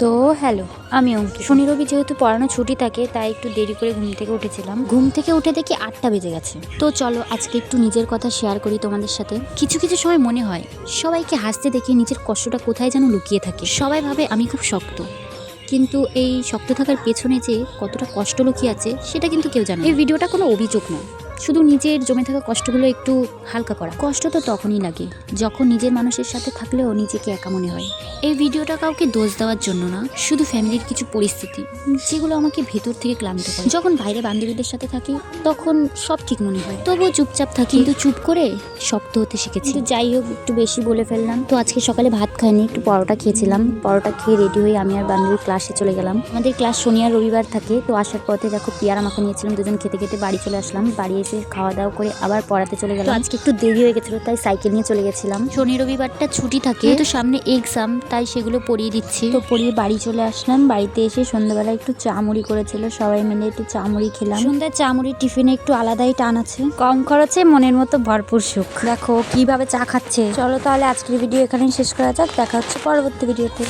তো হ্যালো, আমি অঙ্কিতা। শনি রবি যেহেতু পড়ানো ছুটি থাকে তাই একটু দেরি করে ঘুম থেকে উঠেছিলাম। ঘুম থেকে উঠে দেখি 8টা বেজে গেছে। তো চলো আজকে একটু নিজের কথা শেয়ার করি তোমাদের সাথে। কিছু কিছু সময় মনে হয় সবাইকে হাসতে দেখে নিজের কষ্টটা কোথায় যেন লুকিয়ে থাকে। সবাই ভাবে আমি খুব শক্ত, কিন্তু এই শক্ত থাকার পেছনে যে কতটা কষ্ট লুকিয়ে আছে সেটা কিন্তু কেউ জানে না। এই ভিডিওটা কোনো অভিযোগ নয়, শুধু নিজের জমে থাকা কষ্টগুলো একটু হালকা করা। কষ্ট তো তখনই লাগে যখন নিজের মানুষের সাথে থাকলেও নিজেকে একা মনে হয়। এই ভিডিওটা কাউকে দোষ দেওয়ার জন্য না, শুধু ফ্যামিলির কিছু পরিস্থিতি যেগুলো আমাকে ভেতর থেকে ক্লান্ত করে। যখন বাইরে বান্ধবীদের সাথে থাকি তখন সব ঠিক মনে হয়, তবুও চুপচাপ থাকি, কিন্তু চুপ করে শক্ত হতে শিখেছি। যাই হোক, একটু বেশি বলে ফেললাম। তো আজকে সকালে ভাত খাইনি, একটু পরোটা খেয়েছিলাম। পরোটা খেয়ে রেডি হয়ে আমি আর বান্ধবী ক্লাসে চলে গেলাম। আমাদের ক্লাস শনি আর রবিবার থাকে। তো আসার পথে দেখো পেয়ারা মাখা নিয়েছিলাম, দুজন খেতে খেতে বাড়ি চলে আসলাম। বাড়ি এসে খাওয়া দাওয়া করে আবার পড়াতে চলে গেলাম। আজকে একটু দেরি হয়ে গেছিল তাই সাইকেল নিয়ে চলে গেছিলাম। শনি রবিবারটা ছুটি থাকে, তো সামনে এক্সাম, তাই সেগুলো পড়িয়ে দিচ্ছি। তো পড়িয়ে বাড়ি চলে আসলাম। বাড়িতে এসে সন্ধ্যাবেলা একটু চা মুড়ি করেছিল, সবাই মিলে একটু চা মুড়ি খেলাম। সন্ধ্যায় চা মুড়ির টিফিনে একটু আলাদাই টান আছে, কম খরচে মনের মতো ভরপুর সুখ। দেখো কিভাবে চা খাচ্ছে। চলো তাহলে আজকের ভিডিও এখানেই শেষ করা যাক, দেখা হচ্ছে পরবর্তী ভিডিওতে।